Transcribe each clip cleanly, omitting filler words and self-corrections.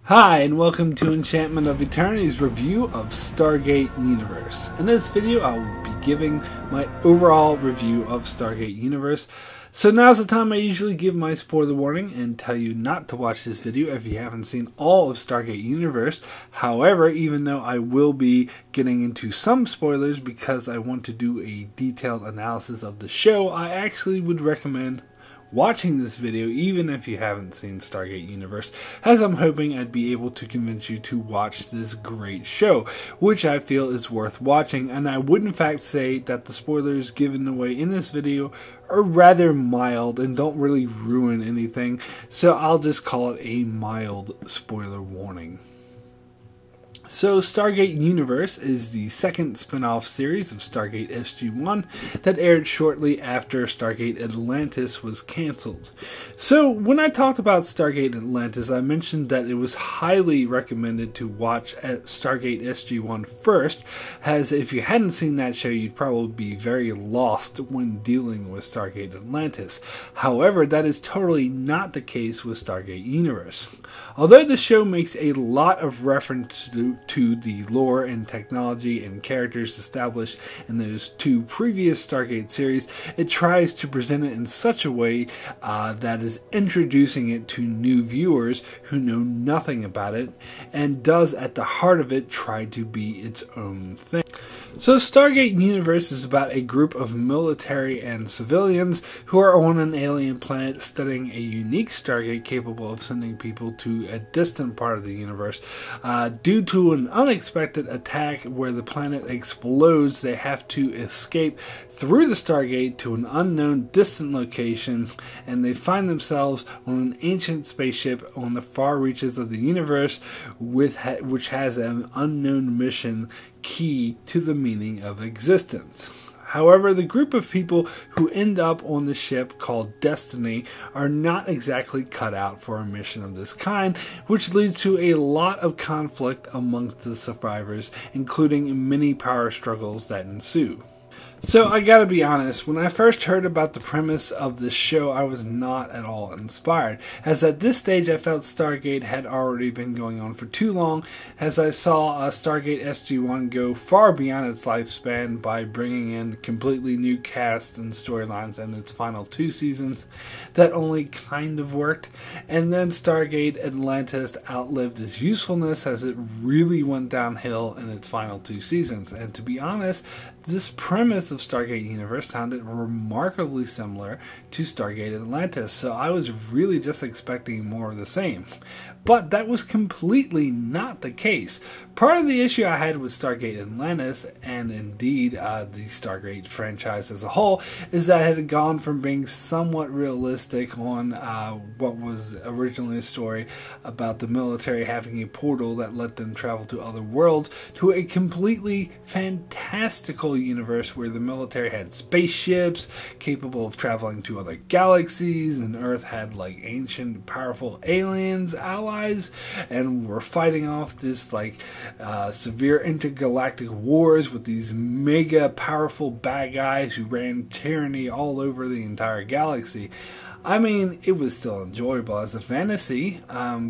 Hi, and welcome to Enchantment of Eternity's review of Stargate Universe. In this video, I will be giving my overall review of Stargate Universe. So now's the time I usually give my spoiler warning and tell you not to watch this video if you haven't seen all of Stargate Universe. However, even though I will be getting into some spoilers because I want to do a detailed analysis of the show, I actually would recommend watching this video even if you haven't seen Stargate Universe, as I'm hoping I'd be able to convince you to watch this great show, which I feel is worth watching. And I would in fact say that the spoilers given away in this video are rather mild and don't really ruin anything, so I'll just call it a mild spoiler warning. So, Stargate Universe is the second spin-off series of Stargate SG-1 that aired shortly after Stargate Atlantis was cancelled. So, when I talked about Stargate Atlantis, I mentioned that it was highly recommended to watch Stargate SG-1 first, as if you hadn't seen that show, you'd probably be very lost when dealing with Stargate Atlantis. However, that is totally not the case with Stargate Universe. Although the show makes a lot of reference to the lore and technology and characters established in those two previous Stargate series, it tries to present it in such a way that is introducing it to new viewers who know nothing about it, and does at the heart of it try to be its own thing. So Stargate Universe is about a group of military and civilians who are on an alien planet studying a unique Stargate capable of sending people to a distant part of the universe. Due to an unexpected attack where the planet explodes, they have to escape through the Stargate to an unknown distant location, and they find themselves on an ancient spaceship on the far reaches of the universe which has an unknown mission key to the meaning of existence. However, the group of people who end up on the ship called Destiny are not exactly cut out for a mission of this kind, which leads to a lot of conflict amongst the survivors, including many power struggles that ensue. So I gotta be honest, when I first heard about the premise of this show, I was not at all inspired, as at this stage I felt Stargate had already been going on for too long, as I saw Stargate SG-1 go far beyond its lifespan by bringing in completely new casts and storylines in its final 2 seasons that only kind of worked, and then Stargate Atlantis outlived its usefulness as it really went downhill in its final 2 seasons. And to be honest, this premise of Stargate Universe sounded remarkably similar to Stargate Atlantis, so I was really just expecting more of the same. But that was completely not the case. Part of the issue I had with Stargate Atlantis, and indeed the Stargate franchise as a whole, is that it had gone from being somewhat realistic on what was originally a story about the military having a portal that let them travel to other worlds, to a completely fantastical universe where the military had spaceships capable of traveling to other galaxies, and Earth had like ancient powerful aliens allies, and were fighting off this like severe intergalactic wars with these mega powerful bad guys who ran tyranny all over the entire galaxy. I mean, it was still enjoyable as a fantasy,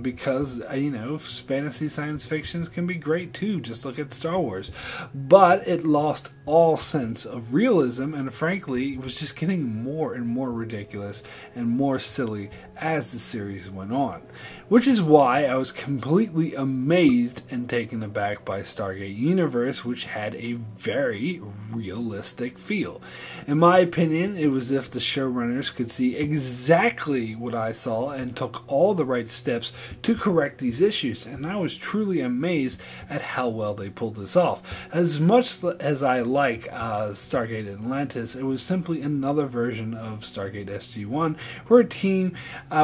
because, you know, fantasy science fictions can be great too, just look at Star Wars. But it lost all sense of realism, and frankly, it was just getting more and more ridiculous and more silly as the series went on. Which is why I was completely amazed and taken aback by Stargate Universe, which had a very realistic feel. In my opinion, it was as if the showrunners could see exactly what I saw and took all the right steps to correct these issues, and I was truly amazed at how well they pulled this off. As much as I like Stargate Atlantis, it was simply another version of Stargate SG-1, where a team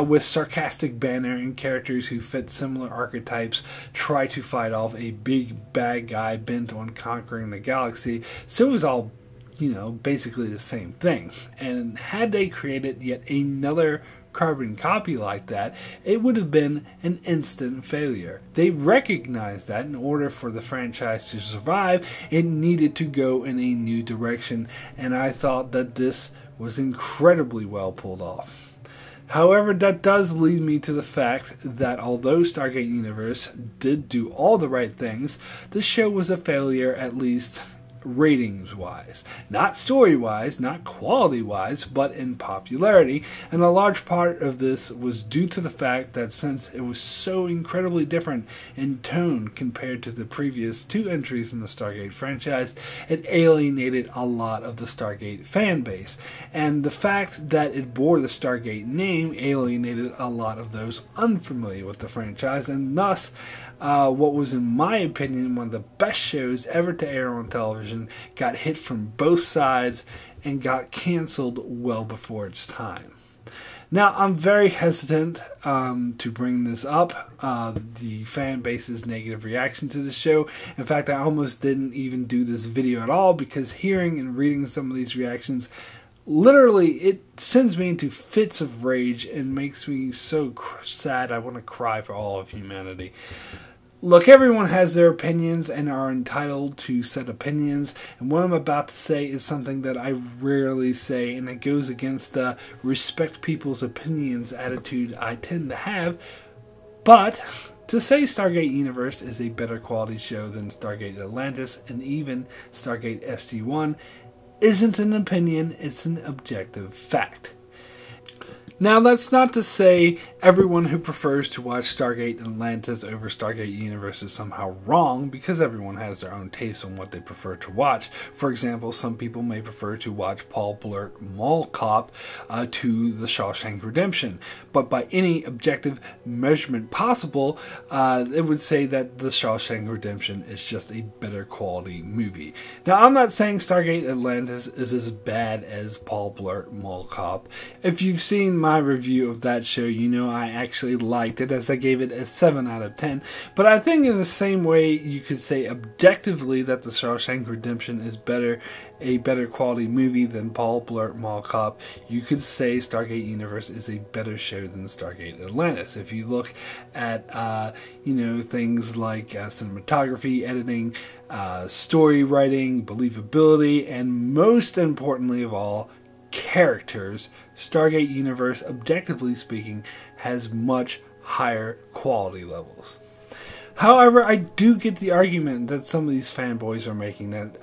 with sarcastic banner and characters who fit similar archetypes try to fight off a big bad guy bent on conquering the galaxy. So it was all, you know, basically the same thing. And had they created yet another carbon copy like that, it would have been an instant failure. They recognized that in order for the franchise to survive, it needed to go in a new direction, and I thought that this was incredibly well pulled off. However, that does lead me to the fact that although Stargate Universe did do all the right things, the show was a failure, at least ratings-wise. Not story-wise, not quality-wise, but in popularity. And a large part of this was due to the fact that since it was so incredibly different in tone compared to the previous two entries in the Stargate franchise, it alienated a lot of the Stargate fan base. And the fact that it bore the Stargate name alienated a lot of those unfamiliar with the franchise, and thus what was, in my opinion, one of the best shows ever to air on television got hit from both sides and got canceled well before its time. Now, I'm very hesitant to bring this up, the fan base's negative reaction to the show. In fact, I almost didn't even do this video at all, because hearing and reading some of these reactions, literally, it sends me into fits of rage and makes me so sad I want to cry for all of humanity. Look, everyone has their opinions and are entitled to set opinions, and what I'm about to say is something that I rarely say, and it goes against the respect people's opinions attitude I tend to have. But to say Stargate Universe is a better quality show than Stargate Atlantis and even Stargate SG-1 isn't an opinion, it's an objective fact. Now, that's not to say everyone who prefers to watch Stargate Atlantis over Stargate Universe is somehow wrong, because everyone has their own taste on what they prefer to watch. For example, some people may prefer to watch Paul Blart Mall Cop to The Shawshank Redemption. But by any objective measurement possible, it would say that The Shawshank Redemption is just a better quality movie. Now, I'm not saying Stargate Atlantis is as bad as Paul Blart Mall Cop. If you've seen my review of that show, you know I actually liked it, as I gave it a 7 out of 10. But I think in the same way you could say objectively that The Shawshank Redemption is a better quality movie than Paul Blart Mall Cop, you could say Stargate Universe is a better show than Stargate Atlantis. If you look at things like cinematography, editing, story writing, believability, and most importantly of all, characters, Stargate Universe, objectively speaking, has much higher quality levels. However, I do get the argument that some of these fanboys are making that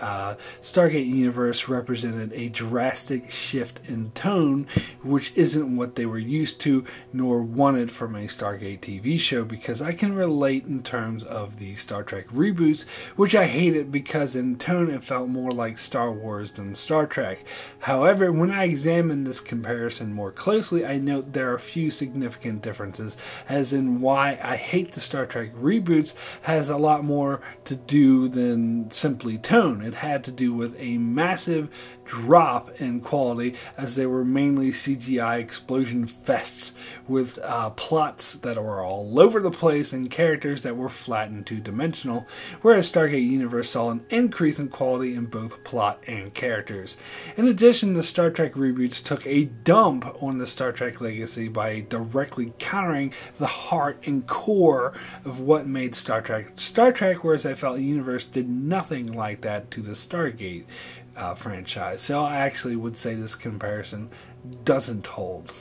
Stargate Universe represented a drastic shift in tone, which isn't what they were used to nor wanted from a Stargate TV show, because I can relate in terms of the Star Trek reboots, which I hated because in tone it felt more like Star Wars than Star Trek. However, when I examine this comparison more closely, I note there are a few significant differences, as in why I hate the Star Trek reboots has a lot more to do than simply tone. It had to do with a massive drop in quality, as they were mainly CGI explosion fests with plots that were all over the place and characters that were flat and two-dimensional, whereas Stargate Universe saw an increase in quality in both plot and characters. In addition, the Star Trek reboots took a dump on the Star Trek legacy by directly countering the heart and core of what made Star Trek, whereas I felt Universe did nothing like that to the Stargate franchise. So I actually would say this comparison doesn't hold.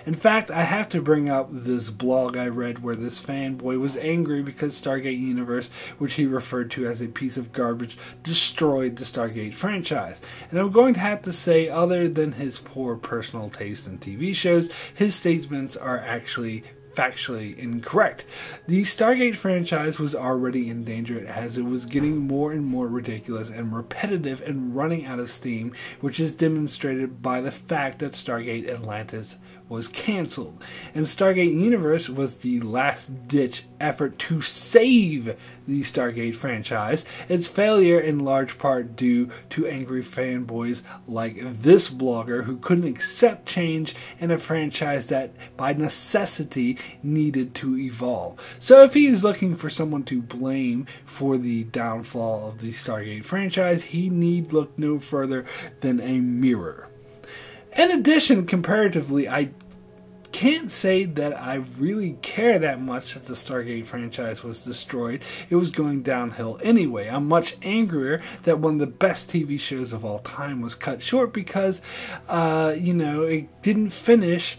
In fact, I have to bring up this blog I read where this fanboy was angry because Stargate Universe, which he referred to as a piece of garbage, destroyed the Stargate franchise. And I'm going to have to say, other than his poor personal taste in TV shows, his statements are actually factually incorrect. The Stargate franchise was already in danger, as it was getting more and more ridiculous and repetitive and running out of steam, which is demonstrated by the fact that Stargate Atlantis was canceled. And Stargate Universe was the last-ditch effort to save the Stargate franchise, its failure in large part due to angry fanboys like this blogger who couldn't accept change in a franchise that, by necessity, needed to evolve. So if he is looking for someone to blame for the downfall of the Stargate franchise, he need look no further than a mirror. In addition, comparatively, I can't say that I really care that much that the Stargate franchise was destroyed. It was going downhill anyway. I'm much angrier that one of the best TV shows of all time was cut short because, it didn't finish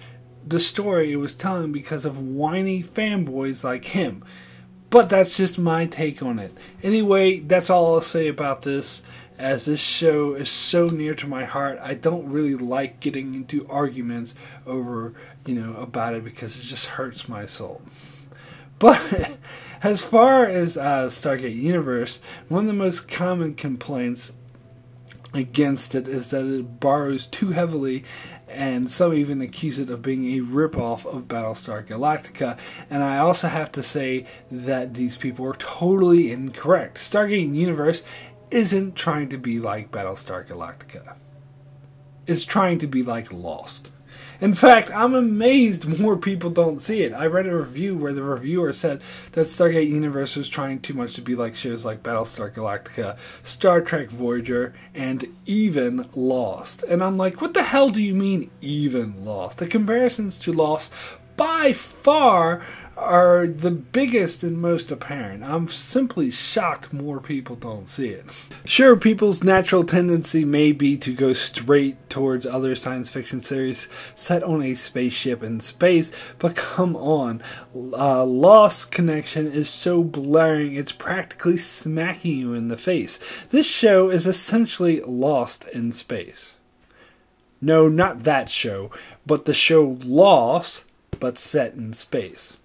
the story it was telling because of whiny fanboys like him. But that's just my take on it. Anyway, that's all I'll say about this. As this show is so near to my heart, I don't really like getting into arguments over, about it because it just hurts my soul. But as far as Stargate Universe, one of the most common complaints against it is that it borrows too heavily, and some even accuse it of being a ripoff of Battlestar Galactica. And I also have to say that these people are totally incorrect. Stargate Universe isn't trying to be like Battlestar Galactica. It's trying to be like Lost. In fact, I'm amazed more people don't see it. I read a review where the reviewer said that Stargate Universe was trying too much to be like shows like Battlestar Galactica, Star Trek Voyager, and even Lost. And I'm like, what the hell do you mean even Lost? The comparisons to Lost by far are the biggest and most apparent. I'm simply shocked more people don't see it. Sure, people's natural tendency may be to go straight towards other science fiction series set on a spaceship in space, but come on. Lost connection is so blaring it's practically smacking you in the face. This show is essentially Lost in space. No, not that show, but the show Lost, but set in space.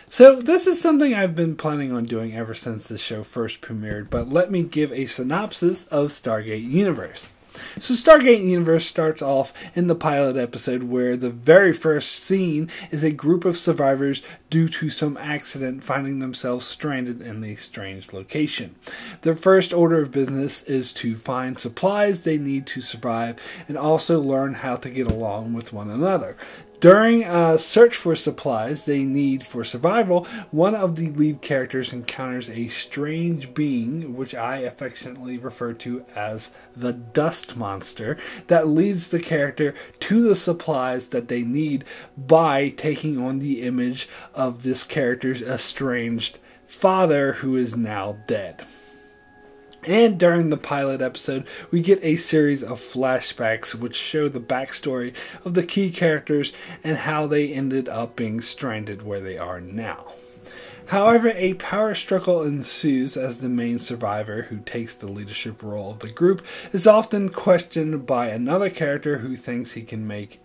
So this is something I've been planning on doing ever since the show first premiered, but let me give a synopsis of Stargate Universe. So Stargate Universe starts off in the pilot episode where the very first scene is a group of survivors due to some accident finding themselves stranded in a strange location. Their first order of business is to find supplies they need to survive and also learn how to get along with one another. During a search for supplies they need for survival, one of the lead characters encounters a strange being, which I affectionately refer to as the Dust Monster, that leads the character to the supplies that they need by taking on the image of this character's estranged father, who is now dead. And during the pilot episode, we get a series of flashbacks which show the backstory of the key characters and how they ended up being stranded where they are now. However, a power struggle ensues as the main survivor, who takes the leadership role of the group, is often questioned by another character who thinks he can make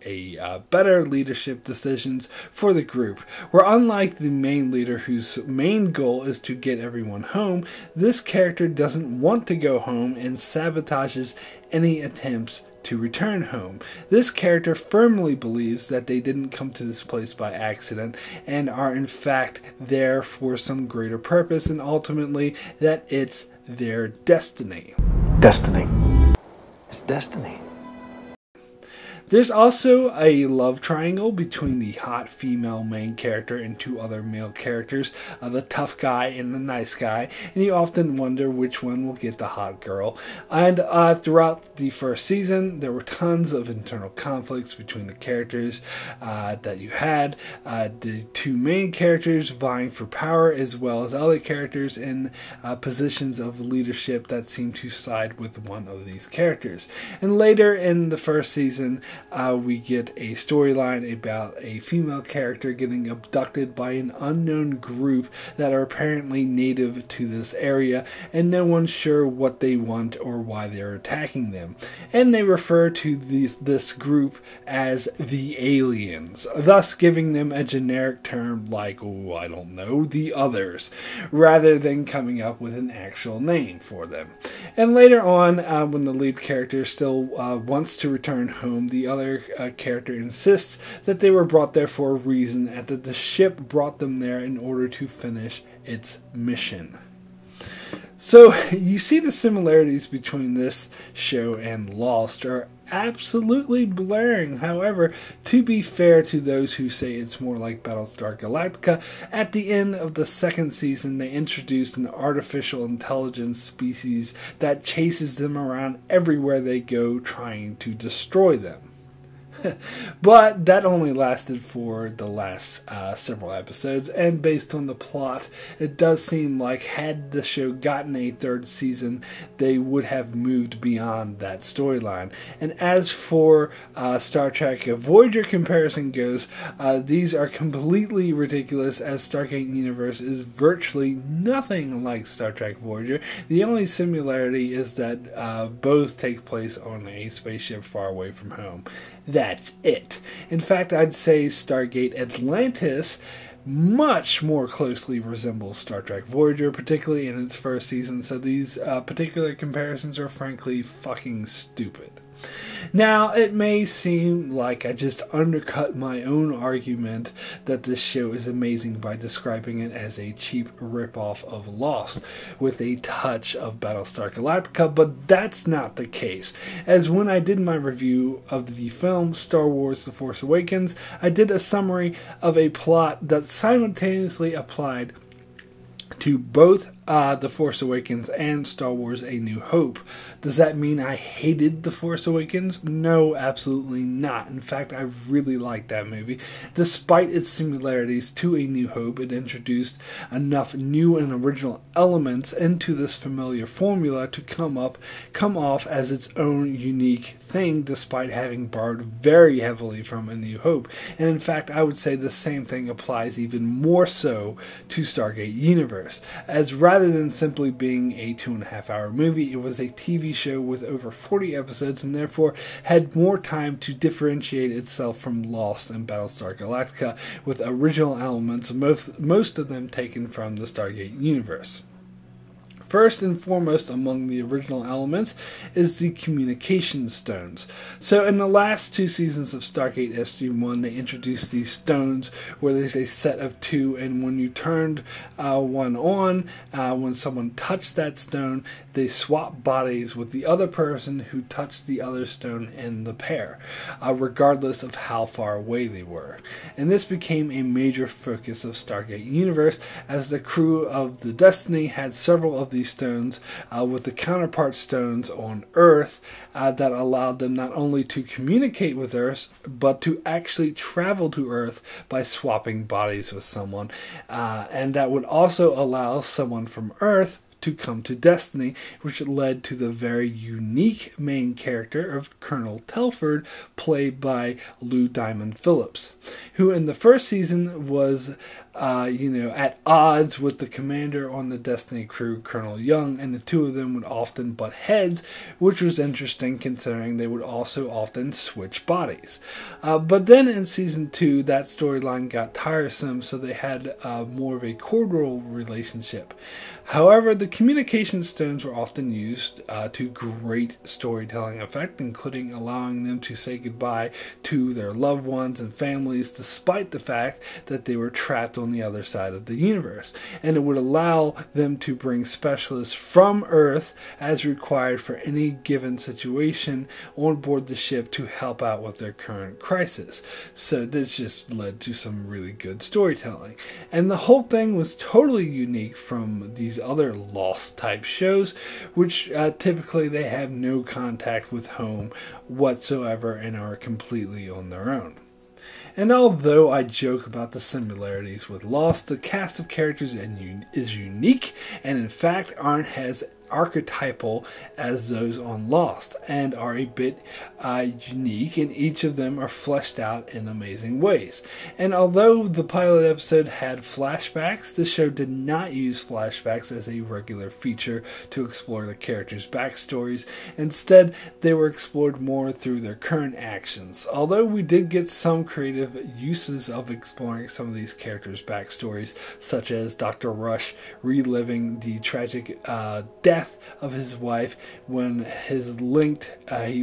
better leadership decisions for the group. Where unlike the main leader, whose main goal is to get everyone home, this character doesn't want to go home and sabotages any attempts to return home. This character firmly believes that they didn't come to this place by accident and are in fact there for some greater purpose, and ultimately that it's their destiny. Destiny. It's destiny. There's also a love triangle between the hot female main character and two other male characters, the tough guy and the nice guy, and you often wonder which one will get the hot girl. And throughout the first season, there were tons of internal conflicts between the characters that you had. The two main characters vying for power, as well as other characters in positions of leadership that seem to side with one of these characters. And later in the first season, we get a storyline about a female character getting abducted by an unknown group that are apparently native to this area, and no one's sure what they want or why they're attacking them. And they refer to this group as the aliens, thus giving them a generic term like, I don't know, the others, rather than coming up with an actual name for them. And later on, when the lead character still wants to return home, the other character insists that they were brought there for a reason and that the ship brought them there in order to finish its mission. So you see the similarities between this show and Lost are absolutely blaring. However, to be fair to those who say it's more like Battlestar Galactica, at the end of the second season they introduced an artificial intelligence species that chases them around everywhere they go, trying to destroy them. But that only lasted for the last several episodes, and based on the plot, it does seem like had the show gotten a third season, they would have moved beyond that storyline. And as for Star Trek Voyager comparison goes, these are completely ridiculous, as Stargate Universe is virtually nothing like Star Trek Voyager. The only similarity is that both take place on a spaceship far away from home. That's it. In fact, I'd say Stargate Atlantis much more closely resembles Star Trek Voyager, particularly in its first season, so these particular comparisons are frankly fucking stupid. Now, it may seem like I just undercut my own argument that this show is amazing by describing it as a cheap ripoff of Lost with a touch of Battlestar Galactica, but that's not the case. As when I did my review of the film Star Wars The Force Awakens, I did a summary of a plot that simultaneously applied to both The Force Awakens and Star Wars A New Hope. Does that mean I hated The Force Awakens? No, absolutely not. In fact, I really liked that movie. Despite its similarities to A New Hope, it introduced enough new and original elements into this familiar formula to come off as its own unique thing, despite having borrowed very heavily from A New Hope. And in fact, I would say the same thing applies even more so to Stargate Universe, as rather than simply being a 2.5-hour movie, it was a TV show with over 40 episodes and therefore had more time to differentiate itself from Lost and Battlestar Galactica, with original elements, most of them taken from the Stargate universe. First and foremost among the original elements is the communication stones. So in the last 2 seasons of Stargate SG-1, they introduced these stones where there's a set of 2, and when you turned one on, when someone touched that stone, they swap bodies with the other person who touched the other stone in the pair, regardless of how far away they were. And this became a major focus of Stargate Universe, as the crew of the Destiny had several of these stones with the counterpart stones on Earth that allowed them not only to communicate with Earth, but to actually travel to Earth by swapping bodies with someone. And that would also allow someone from Earth to come to Destiny, which led to the very unique main character of Colonel Telford, played by Lou Diamond Phillips, who in the first season was at odds with the commander on the Destiny crew, Colonel Young, and the two of them would often butt heads, which was interesting considering they would also often switch bodies. But then in season 2, that storyline got tiresome, so they had more of a cordial relationship. However, the communication stones were often used to great storytelling effect, including allowing them to say goodbye to their loved ones and families, despite the fact that they were trapped on the other side of the universe. And it would allow them to bring specialists from Earth as required for any given situation on board the ship to help out with their current crisis. So this just led to some really good storytelling. And the whole thing was totally unique from these other Lost type shows, which typically they have no contact with home whatsoever and are completely on their own. And although I joke about the similarities with Lost, the cast of characters is unique and in fact aren't as archetypal as those on Lost, and are a bit unique, and each of them are fleshed out in amazing ways. And although the pilot episode had flashbacks, the show did not use flashbacks as a regular feature to explore the characters' backstories. Instead, they were explored more through their current actions. Although we did get some creative uses of exploring some of these characters' backstories, such as Dr. Rush reliving the tragic death of his wife when he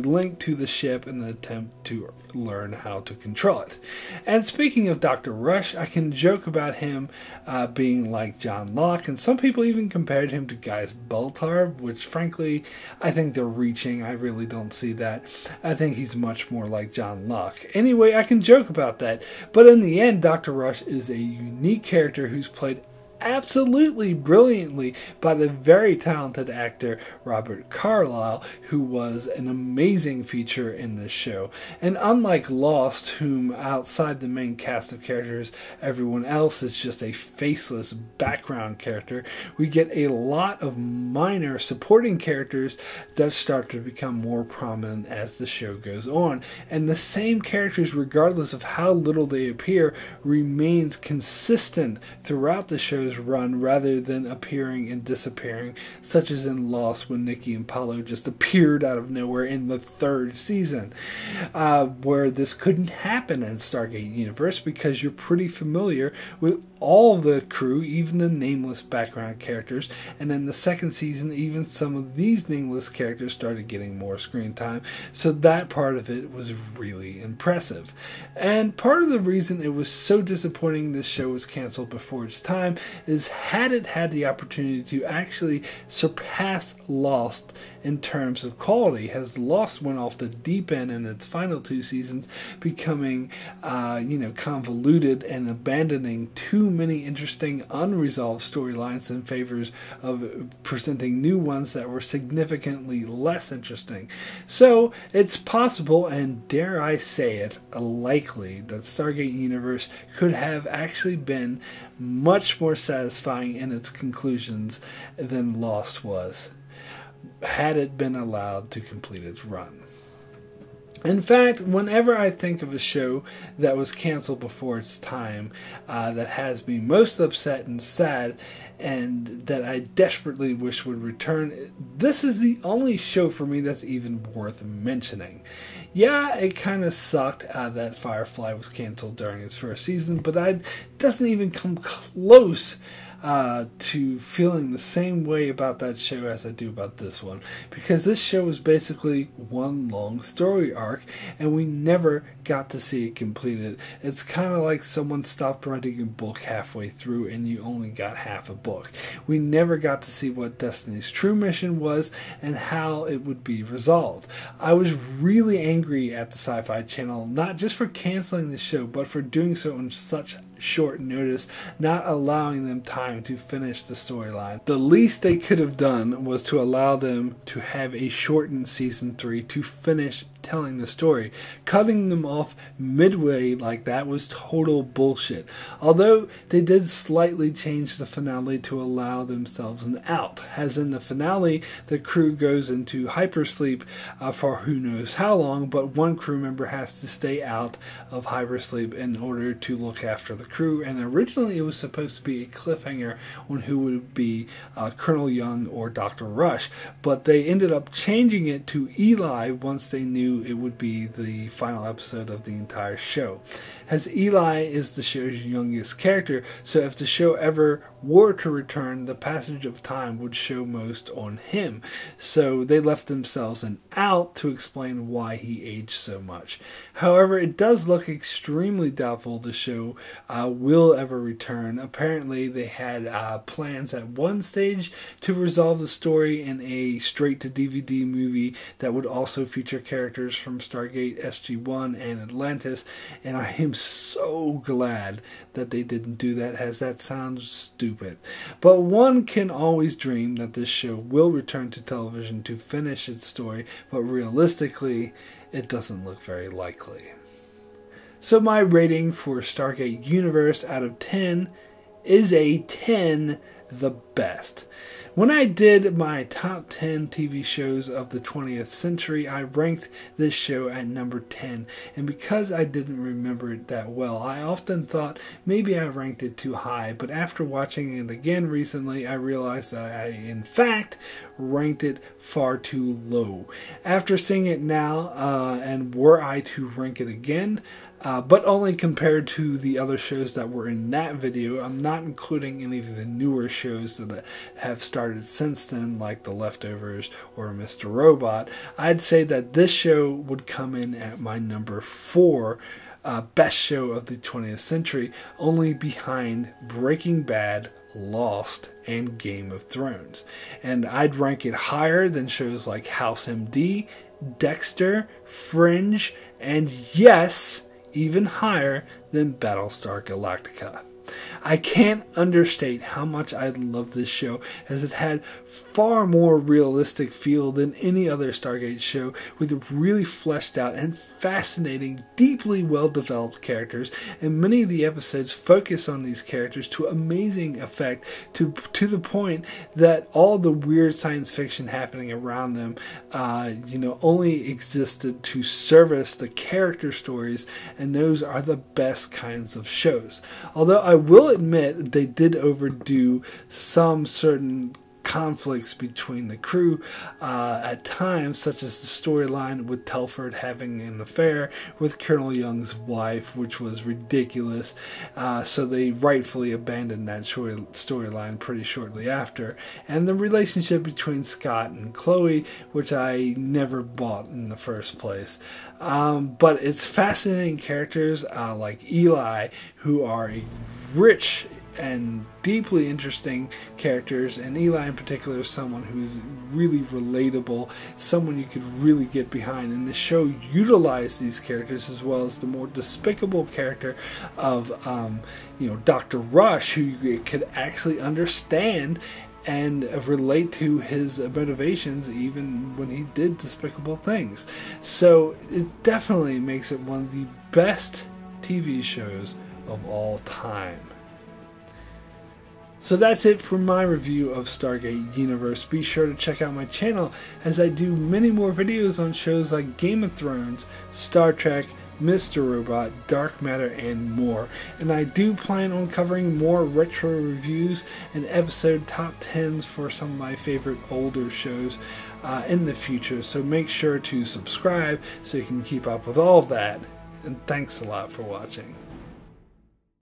linked to the ship in an attempt to learn how to control it. And speaking of Dr. Rush, I can joke about him being like John Locke, and some people even compared him to Gaius Baltar, which frankly I think they're reaching. I really don't see that. I think he's much more like John Locke. Anyway, I can joke about that, but in the end, Dr. Rush is a unique character who's played absolutely brilliantly by the very talented actor Robert Carlyle, who was an amazing feature in this show. And unlike Lost, whom outside the main cast of characters, everyone else is just a faceless background character, we get a lot of minor supporting characters that start to become more prominent as the show goes on. And the same characters, regardless of how little they appear, remains consistent throughout the show's run rather than appearing and disappearing, such as in Lost when Nikki and Paulo just appeared out of nowhere in the 3rd season, where this couldn't happen in Stargate Universe because you're pretty familiar with all the crew, even the nameless background characters, and in the 2nd season even some of these nameless characters started getting more screen time, so that part of it was really impressive. And part of the reason it was so disappointing this show was canceled before its time is had it had the opportunity to actually surpass Lost in terms of quality, as Lost went off the deep end in its final 2 seasons, becoming convoluted and abandoning too many interesting unresolved storylines in favor of presenting new ones that were significantly less interesting. So it's possible, and dare I say it, likely, that Stargate Universe could have actually been much more satisfying in its conclusions than Lost was, had it been allowed to complete its run. In fact, whenever I think of a show that was canceled before its time, that has me most upset and sad, and that I desperately wish would return, this is the only show for me that's even worth mentioning. Yeah, it kind of sucked that Firefly was canceled during its 1st season, but it doesn't even come close to feeling the same way about that show as I do about this one, because this show was basically one long story arc and we never got to see it completed. It's kind of like someone stopped writing a book halfway through and you only got half a book. We never got to see what Destiny's true mission was and how it would be resolved. I was really angry at the Sci-Fi Channel, not just for canceling the show, but for doing so on such short notice, not allowing them time to finish the storyline. The least they could have done was to allow them to have a shortened season 3 to finish telling the story. Cutting them off midway like that was total bullshit. Although they did slightly change the finale to allow themselves an out. As in the finale, the crew goes into hypersleep for who knows how long, but one crew member has to stay out of hypersleep in order to look after the crew, and originally it was supposed to be a cliffhanger on who would be Colonel Young or Dr. Rush, but they ended up changing it to Eli once they knew it would be the final episode of the entire show. As Eli is the show's youngest character, so if the show ever were to return, the passage of time would show most on him. So they left themselves an out to explain why he aged so much. However, it does look extremely doubtful the show will ever return. Apparently, they had plans at one stage to resolve the story in a straight-to-DVD movie that would also feature characters from Stargate SG-1 and Atlantis, and I am so glad that they didn't do that, as that sounds stupid. But one can always dream that this show will return to television to finish its story, but realistically, it doesn't look very likely. So my rating for Stargate Universe out of 10 is a 10, the best. When I did my top 10 TV shows of the 20th century, I ranked this show at number 10, and because I didn't remember it that well, I often thought maybe I ranked it too high, but after watching it again recently, I realized that I, in fact, ranked it far too low. After seeing it now, and were I to rank it again, but only compared to the other shows that were in that video, I'm not including any of the newer shows that have started since then, like The Leftovers or Mr. Robot. I'd say that this show would come in at my number 4 best show of the 20th century, only behind Breaking Bad, Lost, and Game of Thrones. And I'd rank it higher than shows like House MD, Dexter, Fringe, and yes, even higher than Battlestar Galactica. I can't understate how much I love this show, as it had far more realistic feel than any other Stargate show, with really fleshed out and fascinating, deeply well-developed characters, and many of the episodes focus on these characters to amazing effect, to the point that all the weird science fiction happening around them only existed to service the character stories, and those are the best kinds of shows. Although I will admit they did overdo some certain conflicts between the crew at times, such as the storyline with Telford having an affair with Colonel Young's wife, which was ridiculous. So they rightfully abandoned that storyline pretty shortly after. And the relationship between Scott and Chloe, which I never bought in the first place. But it's fascinating characters like Eli, who are a rich and deeply interesting characters, and Eli in particular is someone who's really relatable, someone you could really get behind, and the show utilized these characters, as well as the more despicable character of Dr. Rush, who you could actually understand and relate to his motivations even when he did despicable things. So it definitely makes it one of the best TV shows of all time. So that's it for my review of Stargate Universe. Be sure to check out my channel, as I do many more videos on shows like Game of Thrones, Star Trek, Mr. Robot, Dark Matter, and more. And I do plan on covering more retro reviews and episode top 10s for some of my favorite older shows in the future. So make sure to subscribe so you can keep up with all of that. And thanks a lot for watching.